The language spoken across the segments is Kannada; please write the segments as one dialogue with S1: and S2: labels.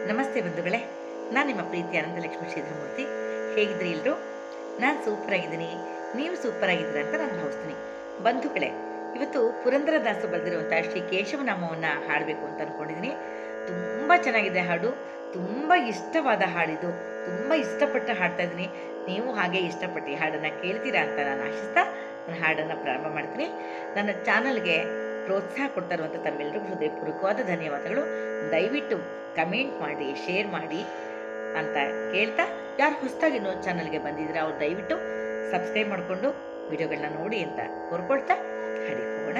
S1: ನಮಸ್ತೆ ಬಂಧುಗಳೇ, ನಾನು ನಿಮ್ಮ ಪ್ರೀತಿ ಅನಂತಲಕ್ಷ್ಮಿ ಶ್ರೀಧರಮೂರ್ತಿ. ಹೇಗಿದ್ರಿ ಎಲ್ಲರೂ? ನಾನು ಸೂಪರ್ ಆಗಿದ್ದೀನಿ, ನೀವು ಸೂಪರ್ ಆಗಿದ್ದೀರಾ ಅಂತ ನಾನು ಭಾವಿಸ್ತೀನಿ. ಬಂಧುಗಳೇ, ಇವತ್ತು ಪುರಂದರದಾಸರು ಬರೆದಿರುವಂಥ ಶ್ರೀ ಕೇಶವನಾಮವನ್ನು ಹಾಡಬೇಕು ಅಂತ ಅಂದ್ಕೊಂಡಿದ್ದೀನಿ. ತುಂಬ ಚೆನ್ನಾಗಿದೆ ಹಾಡು, ತುಂಬ ಇಷ್ಟವಾದ ಹಾಡಿದು, ತುಂಬ ಇಷ್ಟಪಟ್ಟು ಹಾಡ್ತಾ ಇದ್ದೀನಿ. ನೀವು ಹಾಗೆ ಇಷ್ಟಪಟ್ಟು ಈ ಹಾಡನ್ನು ಕೇಳ್ತೀರಾ ಅಂತ ನಾನು ಆಶಿಸ್ತಾ ನಾನು ಹಾಡನ್ನು ಪ್ರಾರಂಭ ಮಾಡ್ತೀನಿ. ನನ್ನ ಚಾನಲ್ಗೆ ಪ್ರೋತ್ಸಾಹ ಕೊಡ್ತಾ ಇರುವಂಥ ತಮ್ಮೆಲ್ಲರಿಗೂ ಹೃದಯಪೂರ್ವಕವಾದ ಧನ್ಯವಾದಗಳು. ದಯವಿಟ್ಟು ಕಮೆಂಟ್ ಮಾಡಿ, ಶೇರ್ ಮಾಡಿ ಅಂತ ಕೇಳ್ತಾ, ಯಾರು ಹೊಸದಾಗಿ ಇನ್ನೊಂದು ಚಾನಲ್ಗೆ ಬಂದಿದ್ರೆ ಅವ್ರು ದಯವಿಟ್ಟು ಸಬ್ಸ್ಕ್ರೈಬ್ ಮಾಡಿಕೊಂಡು ವಿಡಿಯೋಗಳನ್ನ ನೋಡಿ ಅಂತ ಕೋರ್ಕೊಳ್ತಾ ಹಾಡಿ ಹೋಗೋಣ.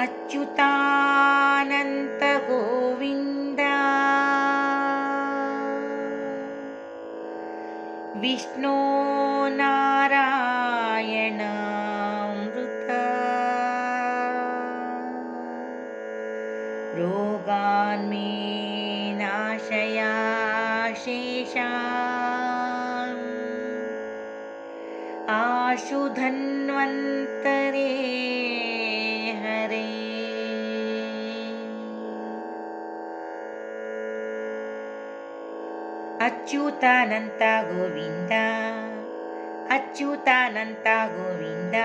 S1: ಅಚ್ಯುತಾನಂತ ಗೋವಿಂದ ವಿಷ್ಣು ನಾರಾಯಣ ಅಮೃತ ರೋಗಾನ್ಮೇ ನಾಶಯ ಶೇಷಾನ್ ಆಶು ಧನ್ವಂತರೇ ಹರೇ. ಅಚ್ಯುತಾನಂತ ಗೋವಿಂದ, ಅಚ್ಯುತಾನಂತ ಗೋವಿಂದ,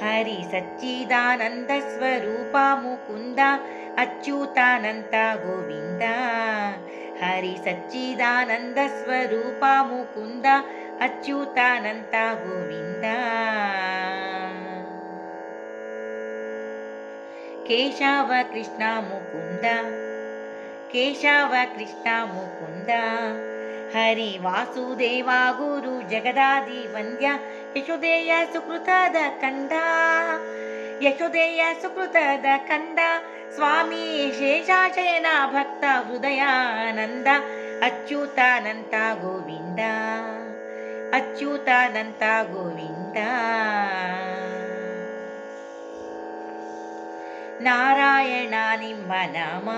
S1: ಹರಿ ಸಚ್ಚಿದಾನಂದ ಸ್ವರೂಪ ಮುಕುಂದ. ಅಚ್ಯುತಾನಂತ ಗೋವಿಂದ, ಹರಿ ಸಚ್ಚಿದಾನಂದ ಸ್ವರೂಪ ಮುಕುಂದ. ಅಚ್ಯುತಾನಂತ ಗೋವಿಂದ. ಕೇಶವ ಕೃಷ್ಣ ಮುಕುಂದ, ಕೇಶವ ಕೃಷ್ಣ ಮುಕುಂದ, ಹರಿ ವಾಸುದೇವ ಗುರು ಜಗದಾದಿ ವಂದ್ಯ. ಯಶೋದೆಯ ಸುಕೃತದ ಕಂದ, ಯಶೋದೆಯ ಸುಕೃತದ ಕಂದ, ಸ್ವಾಮಿ ಶೇಷಾಶಯನ ಭಕ್ತ ಹೃದಯಾನಂದ. ಅಚ್ಯುತಾನಂತ ಗೋವಿಂದ, ಅಚ್ಯುತಾನಂತ ಗೋವಿಂದ. ನಾರಾಯಣ ನಿಮ್ಮ ನಾಮ,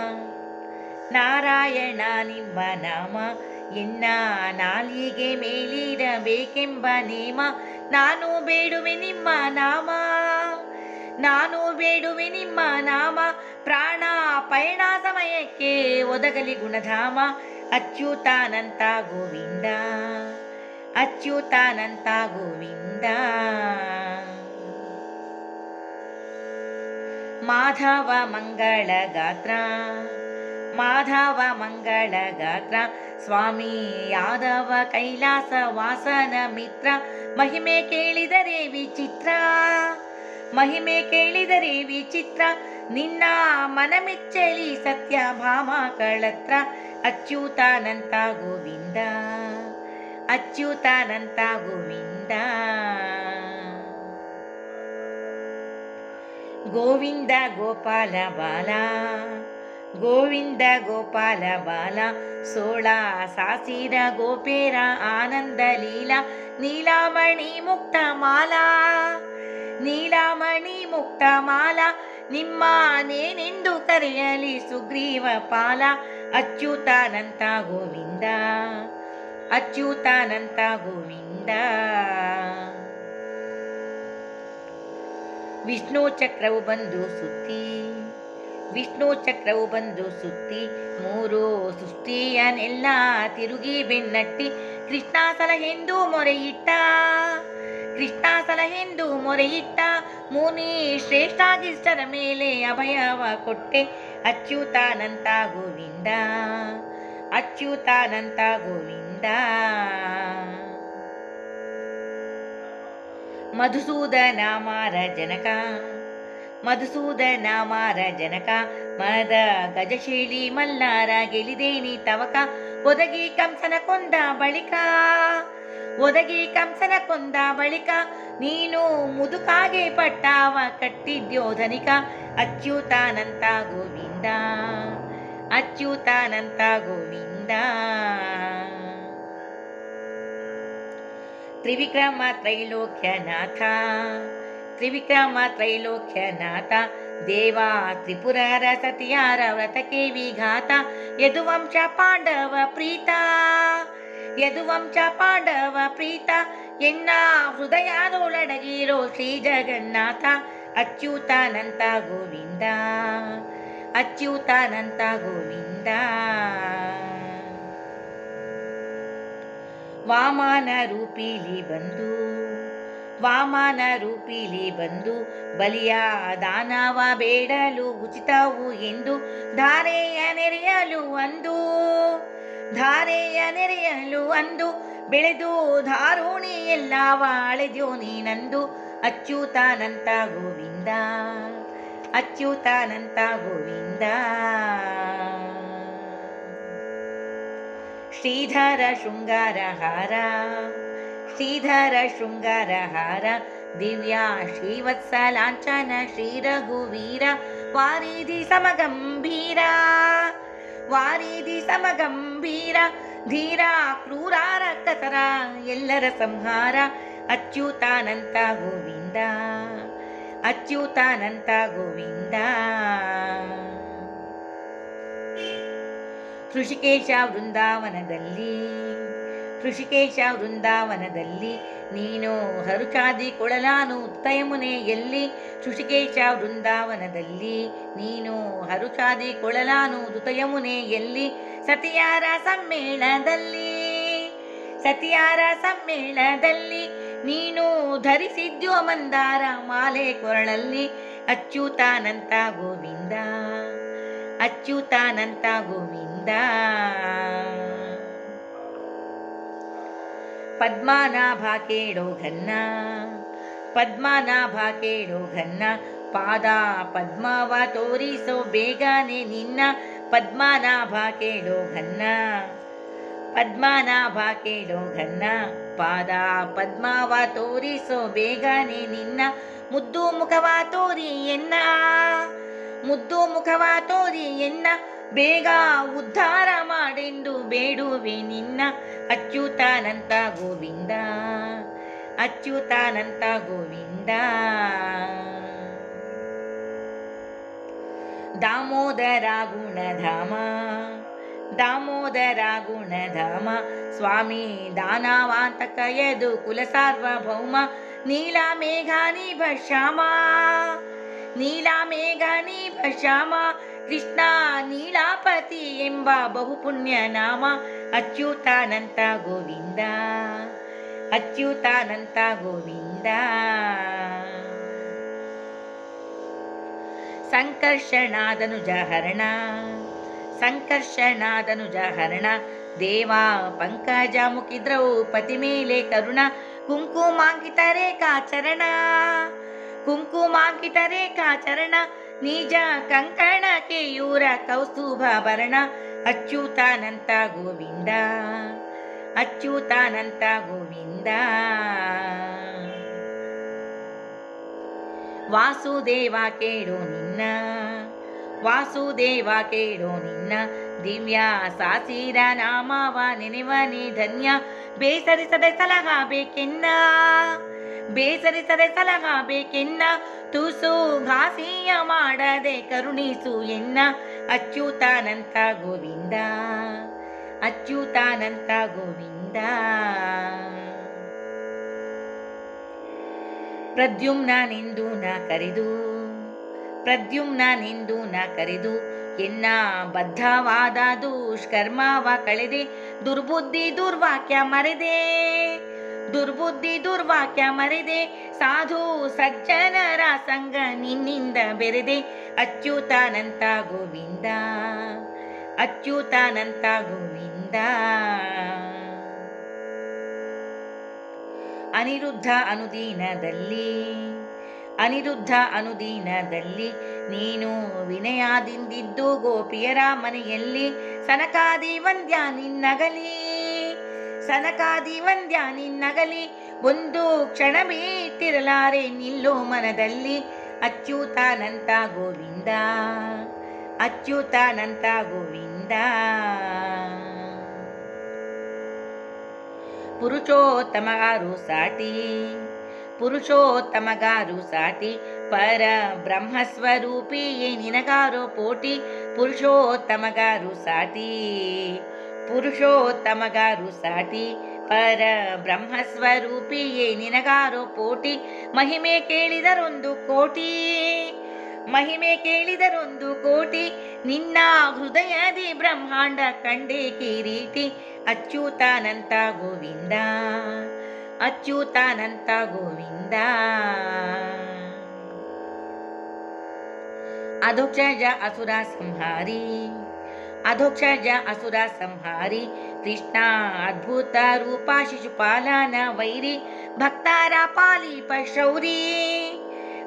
S1: ನಾರಾಯಣ ನಿಮ್ಮ ನಾಮ, ಎನ್ನ ನಾಲಿಗೆ ಮೇಲಿರಬೇಕೆಂಬ ನೇಮ. ನಾನು ಬೇಡುವೆ ನಿಮ್ಮ ನಾಮ, ನಾನು ಬೇಡುವೆ ನಿಮ್ಮ ನಾಮ, ಪ್ರಾಣ ಪಯಣ ಸಮಯಕ್ಕೆ ಒದಗಲಿ ಗುಣಧಾಮ. ಅಚ್ಯುತಾನಂತ ಗೋವಿಂದ, ಅಚ್ಯುತಾನಂತ ಗೋವಿಂದ. ಮಾಧವ ಮಂಗಳ ಗಾತ್ರ, ಮಾಧವ ಮಂಗಳ ಗಾತ್ರ, ಸ್ವಾಮಿ ಯಾದವ ಕೈಲಾಸ ವಾಸನ ಮಿತ್ರ. ಮಹಿಮೆ ಕೇಳಿದರೆ ವಿಚಿತ್ರ, ಮಹಿಮೆ ಕೇಳಿದರೆ ವಿಚಿತ್ರ, ನಿನ್ನ ಮನಮೆಚ್ಚಲಿ ಸತ್ಯಭಾಮ ಕಳತ್ರ. ಅಚ್ಯುತಾನಂತ ಗೋವಿಂದ, ಅಚ್ಯುತಾನಂತ ಗೋವಿಂದ. ಗೋವಿಂದ ಗೋಪಾಲ ಬಾಲ, ಗೋವಿಂದ ಗೋಪಾಲ ಬಾಲ, ಸೋಳ ಸಾಸಿರ ಗೋಪೇರ ಆನಂದ ಲೀಲಾ. ನೀಲಾಮಣಿ ಮುಕ್ತ ಮಾಲಾ, ನೀಲಾಮಣಿ ಮುಕ್ತ ಮಾಲಾ, ನಿಮ್ಮ ನೇನೆಂದು ಕರೆಯಲಿ ಸುಗ್ರೀವ ಪಾಲ. ಅಚ್ಯುತಾನಂತ ಗೋವಿಂದ, ಅಚ್ಯುತಾನಂತ ಗೋವಿಂದ. ವಿಷ್ಣು ಚಕ್ರವು ಬಂದು ಸುತ್ತಿ, ವಿಷ್ಣು ಚಕ್ರವು ಬಂದು ಸುತ್ತಿ, ಮೂರು ಸೃಷ್ಟಿಯನ್ನೆಲ್ಲ ತಿರುಗಿ ಬೆನ್ನಟ್ಟಿ. ಕೃಷ್ಣ ಸಲಹೆಂದು ಮೊರೆಯಿಟ್ಟ, ಕೃಷ್ಣ ಸಲಹೆಂದು ಮೊರೆಯಿಟ್ಟ, ಮುನಿ ಶ್ರೇಷ್ಠಾಗಿಷ್ಟರ ಮೇಲೆ ಅಭಯವ ಕೊಟ್ಟೆ. ಅಚ್ಯುತಾನಂತ ಗೋವಿಂದ, ಅಚ್ಯುತಾನಂತ ಗೋವಿಂದ. ಮಧುಸೂದನ ಮಾರ ಜನಕ, ಮಧುಸೂದನ ಮಾರ ಜನಕ, ಮದ ಗಜಶೀಲಿ ಮಲ್ಲಾರ ಗೆಲಿದೇನಿ ತವಕ. ಒದಗಿ ಕಂಸನ ಕೊಂದ ಬಳಿಕ, ಒದಗಿ ಕಂಸನ ಕೊಂದ ಬಳಿಕ, ನೀನು ಮುದುಕಾಗೆ ಪಟ್ಟಾವ ಕಟ್ಟಿದ್ಯೋ ಧನಿಕ. ಅಚ್ಯುತಾನಂತ ಗೋವಿಂದ, ಅಚ್ಯುತಾನಂತ ಗೋವಿಂದ. ತ್ರಿವಿಕ್ರಮ ತ್ರೈಲೋಕ್ಯನಾಥ, ತ್ರಿವಿಕ್ರಮ ತ್ರೈಲೋಕ್ಯನಾಥ, ದೇವ ತ್ರಿಪುರರ ಸತಿಯಾರ ವ್ರತಕ್ಕೆ ವಿಘಾತ. ಯದುವಂಶ ಪಾಂಡವ ಪ್ರೀತ, ಯದುವಂಶ ಪಾಂಡವ ಪ್ರೀತ ಎನ್ನ ಹೃದಯದೊಳಡಗಿರೋ ಶ್ರೀ ಜಗನ್ನಾಥ ಅಚ್ಯುತಾನಂತ ಗೋವಿಂದ ಅಚ್ಯುತಾನಂತ ಗೋವಿಂದ. ವಾಮನ ರೂಪಿಲಿ ಬಂದು ವಾಮನ ರೂಪಿಲಿ ಬಂದು ಬಲಿಯ ದಾನವ ಬೇಡಲು ಉಚಿತವು ಎಂದು ಧಾರೆಯ ನೆರೆಯಲು ಅಂದು ಬೆಳೆದು ಧಾರುಣಿ ಎಲ್ಲವ ಅಳೆದ್ಯೋ ನೀನಂದು ಅಚ್ಯುತಾನಂತ ಗೋವಿಂದ ಅಚ್ಯುತಾನಂತ ಗೋವಿಂದ. ಶ್ರೀಧರ ಶೃಂಗಾರ ಹಾರ ದಿವ್ಯ ಶ್ರೀವತ್ಸಲಾಂಛನ ಶ್ರೀ ರಘುವೀರ ವಾರಿಧಿ ಸಮಗಂಭೀರ ಧೀರ ಕ್ರೂರ ರಕ್ತತರ ಎಲ್ಲರ ಸಂಹಾರ ಅಚ್ಯುತಾನಂತ ಗೋವಿಂದ ಅಚ್ಯುತಾನಂತ ಗೋವಿಂದ. ಋಷಿಕೇಶ ವೃಂದಾವನದಲ್ಲಿ ನೀನು ಹರುಚಾದಿ ಕೊಳಲಾನು ದುತಯಮುನೆಯಲ್ಲಿ ಋಷಿಕೇಶ ವೃಂದಾವನದಲ್ಲಿ ನೀನು ಹರುಚಾದಿ ಕೊಳಲಾನು ದುತಯಮುನೆಯಲ್ಲಿ ಸತಿಯಾರ ಸಮ್ಮೇಳದಲ್ಲಿ ನೀನು ಧರಿಸಿದ್ಯೋ ಮಂದಾರ ಮಾಲೆ ಕೊರಳಲ್ಲಿ ಅಚ್ಯುತಾನಂತ ಗೋವಿಂದ ಅಚ್ಯುತಾನಂತ ಗೋವಿಂದ. ಪದ್ಮನಾಭ ಕೇಳೋ ಘನ್ನ ಪಾದ ಪದ್ಮವ ತೋರಿಸೋ ಬೇಗನೆ ನಿನ್ನ ಪದ್ಮನಾಭ ಕೇಳೋ ಘನ್ನ ಪಾದ ಪದ್ಮವ ತೋರಿಸೋ ಬೇಗನೆ ನಿನ್ನ ಮುದ್ದು ಮುಖವ ತೋರಿ ಎನ್ನ ಬೇಗ ಉದ್ಧಾರ ಮಾಡೆಂದು ಬೇಡುವೆ ನಿನ್ನ ಅಚ್ಯುತಾನಂತ ಗೋವಿಂದ ಅಚ್ಯುತಾನಂತ ಗೋವಿಂದ. ದಾಮೋದರ ಗುಣಧಾಮ ಸ್ವಾಮಿ ದಾನವಾಂತ ಕಯದು ಕುಲ ಸಾರ್ವಭೌಮ ನೀಲಮೇಘಾನಿಭ ಶ್ಯಾಮ ಕೃಷ್ಣ ನೀಲಾಪತಿ ಎಂಬ ಬಹುಪುಣ್ಯ ನಾಮ ಅಚ್ಯುತಾನಂತ ಗೋವಿಂದ ಅಚ್ಯುತಾನಂತ ಗೋವಿಂದ. ಸಂಕರ್ಷಣಾದನುಜ ಹರಣ ದೇವ ಪಂಕಜ ಮುಖಿ ದ್ರೌಪದಿ ಮೇಲೆ ಕರುಣ ಕುಂಕುಮಾಂಕಿತ ರೇಖಾಚರಣ ನಿಜ ಕಂಕಣ ಕೇಯೂರ ಕೌಸ್ತುಭಾಭರಣ ಅಚ್ಯುತಾನಂತ ಗೋವಿಂದ ಅಚ್ಯುತಾನಂತ ಗೋವಿಂದ. ವಾಸುದೇವ ಕೇಳೋ ನಿನ್ನ ದಿವ್ಯ ಸಾಸಿರ ನಾಮವ ನೆನೆವನೇ ಧನ್ಯ ಬೇಸರಿಸದೆ ಸಲಹಬೇಕೆನ್ನ ತುಸು ಘಾಸಿಯ ಮಾಡದೆ ಕರುಣಿಸು ಎನ್ನ ಅಚ್ಯುತಾನಂತ ಗೋವಿಂದ ಅಚ್ಯುತಾನಂತ ಗೋವಿಂದ. ಪ್ರದ್ಯುಮ್ನನೆಂದು ನ ಕರೆದು ಎನ್ನ ಬದ್ಧವಾದ ದುಷ್ಕರ್ಮವ ಕಳೆದೆ ದುರ್ಬುದ್ಧಿ ದುರ್ವಾಕ್ಯ ಮರೆದೆ ಸಾಧು ಸಜ್ಜನರ ಸಂಗ ನಿನ್ನಿಂದ ಬೆರೆದೆ ಅಚ್ಯುತಾನಂತ ಗೋವಿಂದ ಅಚ್ಯುತಾನಂತ ಗೋವಿಂದ. ಅನಿರುದ್ಧ ಅನುದೀನದಲ್ಲಿ ನೀನು ವಿನಯದಿಂದಿದ್ದು ಗೋಪಿಯರ ಮನೆಯಲ್ಲಿ ಸನಕಾದಿ ವಂದ್ಯ ನಿನ್ನಗಲಿ ಒಂದು ಕ್ಷಣ ಬಿಟ್ಟಿರಲಾರೆ ನಿಲ್ಲೋ ಮನದಲ್ಲಿ ಅಚ್ಯುತಾನಂತ ಗೋವಿಂದ ಅಚ್ಯುತಾನಂತ ಗೋವಿಂದ. ಪುರುಷೋತ್ತಮಗಾರು ಸಾಟಿ ಪರ ಬ್ರಹ್ಮಸ್ವರೂಪಿಯೇ ನಿನಗಾರೋ ಪೋಟಿ ಪುರುಷೋತ್ತಮಗಾರು ಸಾಟಿ ಪರ ಬ್ರಹ್ಮಸ್ವರೂಪಿಯೇ ನಿನಗಾರೋ ಕೋಟಿ, ಮಹಿಮೆ ಕೇಳಿದರೊಂದು ಕೋಟಿ, ಮಹಿಮೆ ಕೇಳಿದರೊಂದು ಕೋಟಿ, ನಿನ್ನ ಹೃದಯದಿ ಬ್ರಹ್ಮಾಂಡ ಕಂಡೆ ಕಿರೀಟಿ. ಅಚ್ಯುತಾನಂತ ಗೋವಿಂದ, ಅಚ್ಯುತಾನಂತ ಗೋವಿಂದ. ಅಧೋಕ್ಷಜ ಅಸುರ ಸಂಹಾರಿ, ಅಧೋಕ್ಷಜ ಅಸುರ ಸಂಹಾರಿ, ಕೃಷ್ಣ ಅದ್ಭುತ ರೂಪ ಶಿಶುಪಾಲನ ವೈರಿ, ಭಕ್ತರ ಪಾಲಿಪ ಶೌರಿ,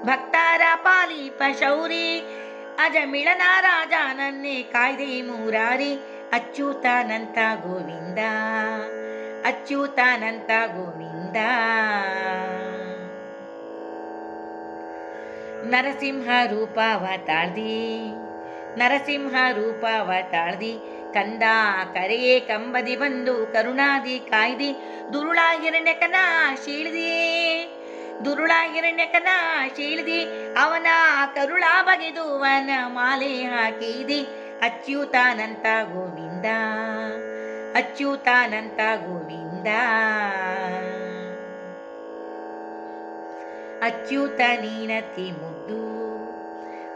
S1: ಭಕ್ತರ ಪಾಲಿಪ ಶೌರಿ, ಅಜಮಿಳನ ರಾಜ ನನ್ನೇ ಕಾಯ್ದೆ ಮುರಾರಿ. ಅಚ್ಯುತಾನಂತ ಗೋವಿಂದ, ಅಚ್ಯುತಾನಂತ ಗೋವಿಂದ. ನರಸಿಂಹ ರೂಪವ ತಾಳ್ದಿ, ನರಸಿಂಹ ರೂಪವ ತಾಳ್ದಿ, ಕಂದ ಕರೆಯೇ ಕಂಬದಿ ಬಂದು ಕರುಣಾದಿ ಕಾಯ್ದಿ. ದುರುಳ ಹಿರಣ್ಯಕನ ಶೀಳ್ದಿ, ದುರುಳ ಹಿರಣ್ಯಕನ ಶೀಳ್ದಿ, ಅವನ ಕರುಳ ಬಗೆದು ವನ ಮಾಲೆ ಹಾಕಿದಿ. ಅಚ್ಯುತಾನಂತ ಗೋವಿಂದ, ಅಚ್ಯುತಾನಂತ ಗೋವಿಂದ. ಅಚ್ಯುತ ನೀನತಿ ಮುದ್ದು,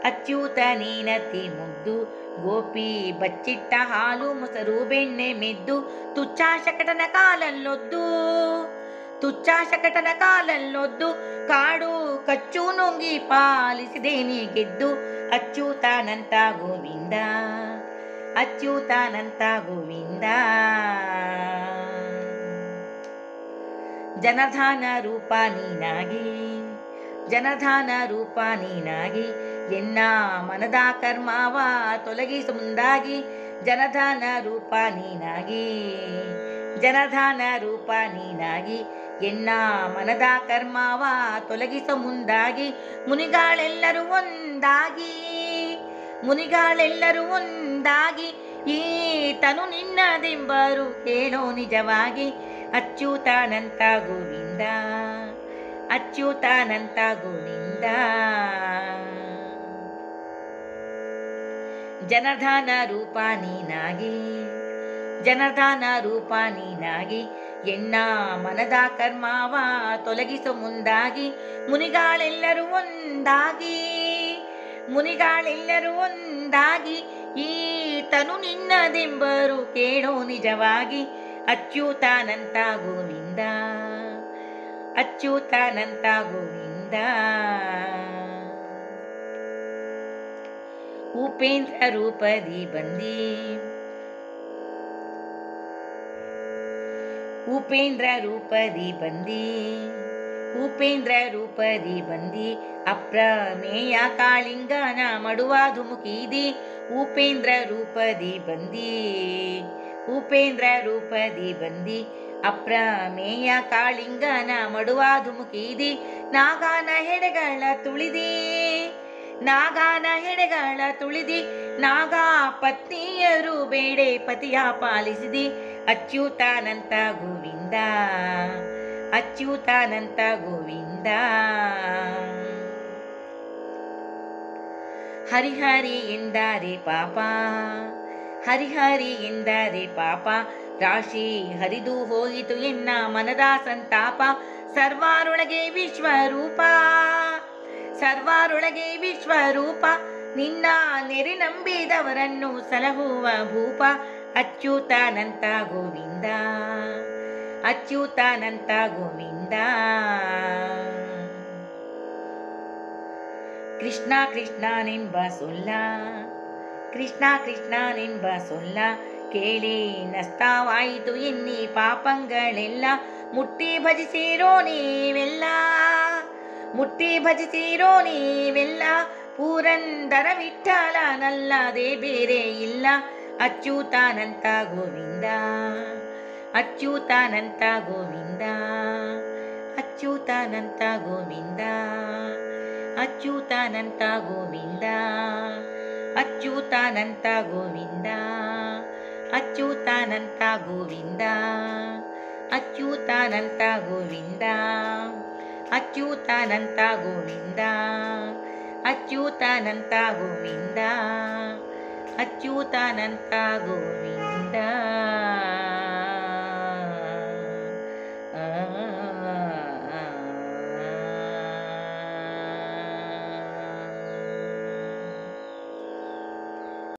S1: ಅಚ್ಯುತ ನೀನತಿ ಮುದ್ದು, ಗೋಪಿ ಬಚ್ಚಿಟ್ಟ ಹಾಲು ಮೊಸರು ಬೆಣ್ಣೆ ಮೆದ್ದು, ತುಚ್ಛ ಶಕಟನ ಕಾಲಲ್ಲೊದ್ದು, ತುಚ್ಛ ಶಕಟನ ಕಾಲಲ್ಲೊದ್ದು, ಕಾಡು ಕಚ್ಚು ನುಂಗಿ ಪಾಲಿಸಿದೆ ನೀ ಗೆದ್ದು. ಅಚ್ಯುತಾನಂತ ಗೋವಿಂದ, ಅಚ್ಯುತಾನಂತ ಗೋವಿಂದ. ಜನಾರ್ದನ ರೂಪ ನೀನಾಗಿ, ಜನಾರ್ದನ ರೂಪ ನೀನಾಗಿ, ಎನ್ನ ಮನದ ಕರ್ಮವ ತೊಲಗಿಸು ಮುಂದಾಗಿ. ಜನಾರ್ದನ ರೂಪ ನೀನಾಗಿ, ಜನಾರ್ದನ ರೂಪ ನೀನಾಗಿ, ಎನ್ನ ಮನದ ಕರ್ಮವ ತೊಲಗಿಸು ಮುಂದಾಗಿ. ಮುನಿಗಳೆಲ್ಲರೂ ಒಂದಾಗಿ, ಮುನಿಗಳೆಲ್ಲರೂ ಒಂದಾಗಿ, ಈ ತನು ನಿನ್ನದೆಂಬರು ಕೇಳೋ ನಿಜವಾಗಿ. ಅಚ್ಯುತಾನಂತ ಗೋವಿಂದ, ಅಚ್ಯುತಾನಂತ ಗೋವಿಂದ. ಜನಾರ್ದನ ರೂಪ ನೀನಾಗಿ, ಜನಾರ್ದನ ರೂಪ ನೀನಾಗಿ, ಎನ್ನ ಮನದ ಕರ್ಮವ ತೊಲಗಿಸು ಮುಂದಾಗಿ. ಮುನಿಗಳೆಲ್ಲರೂ ಒಂದಾಗಿ, ಮುನಿಗಳೆಲ್ಲರೂ ಒಂದಾಗಿ, ಈ ತನು ನಿನ್ನದೆಂಬರು ಕೇಳೋ ನಿಜವಾಗಿ. ಅಚ್ಯುತಾನಂತ ಗೋವಿಂದ, ಅಚ್ಯುತಾನಂತ ಗೋವಿಂದ. ಉಪೇಂದ್ರ ರೂಪದಿ ಬಂದಿ, ಉಪೇಂದ್ರ ರೂಪದಿ ಬಂದಿ, ಉಪೇಂದ್ರ ರೂಪದಿ ಬಂದಿ, ಅಪ್ರಮೇಯ ಕಾಳಿಂಗನ ಮಡುವ ಧುಮುಕಿದಿ. ಉಪೇಂದ್ರ ರೂಪದಿ ಬಂದಿ, ಉಪೇಂದ್ರ ರೂಪದಿ ಬಂದಿ, ಅಪ್ರಮೇಯ ಕಾಳಿಂಗನ ಮಡುವ ಧುಮುಕಿದಿ. ನಾಗನ ಹೆಡೆಗಳ ತುಳಿದಿ, ನಾಗನ ಹೆಡೆಗಳ ತುಳಿದಿ, ನಾಗ ಪತ್ನಿಯರು ಬೇಡೆ ಪತಿಯ ಪಾಲಿಸಿದಿ. ಅಚ್ಯುತಾನಂತ ಗೋವಿಂದ, ಅಚ್ಯುತಾನಂತ ಗೋವಿಂದ. ಹರಿಹರಿ ಎಂದರೆ ಪಾಪ, ಹರಿಹರಿ ಎಂದರೆ ಪಾಪ, ರಾಶಿ ಹರಿದು ಹೋಯಿತು ಎನ್ನ ಮನದ ಸಂತಾಪ. ಸರ್ವಾರೊಳಗೆ ವಿಶ್ವರೂಪ, ಸರ್ವಾರೊಳಗೆ ವಿಶ್ವರೂಪ, ನಿನ್ನ ನೆರೆ ನಂಬಿದವರನ್ನು ಸಲಹುವ ಭೂಪ. ಅಚ್ಯುತಾನಂತ ಗೋವಿಂದ, ಅಚ್ಯುತಾನಂತ ಗೋವಿಂದ. ಕೃಷ್ಣ ಕೃಷ್ಣನೆಂಬ ಸೊಲ್ಲ, ಕೃಷ್ಣ ಕೃಷ್ಣನೆಂಬ ಸೊಲ್ಲ, ಕೇಳಿ ನಷ್ಟವಾಯಿತು ಎನ್ನಿ ಪಾಪಂಗಳೆಲ್ಲ. ಮುಟ್ಟಿ ಭಜಿಸಿರೋ ನೀವೆಲ್ಲ, ಮುಟ್ಟಿ ಭಜಿಸಿರೋ ನೀವೆಲ್ಲ, ಪುರಂದರ ವಿಠಲನಲ್ಲದೆ ಬೇರೆ ಇಲ್ಲ. ಅಚ್ಯುತಾನಂತ ಗೋವಿಂದ, ಅಚ್ಯುತಾನಂತ ಗೋವಿಂದ, ಅಚ್ಯುತಾನಂತ ಗೋವಿಂದ, ಅಚ್ಯುತಾನಂತ ಗೋವಿಂದ, ಅಚ್ಯುತಾನಂತ ಗೋವಿಂದ, ಅಚ್ಯುತಾನಂತ ಗೋವಿಂದ, ಅಚ್ಯುತಾನಂತ ಗೋವಿಂದ, ಅಚ್ಯುತಾನಂತ ಗೋವಿಂದ, ಅಚ್ಯುತಾನಂತ ಗೋವಿಂದ, ಅಚ್ಯುತಾನಂತ ಗೋವಿಂದ.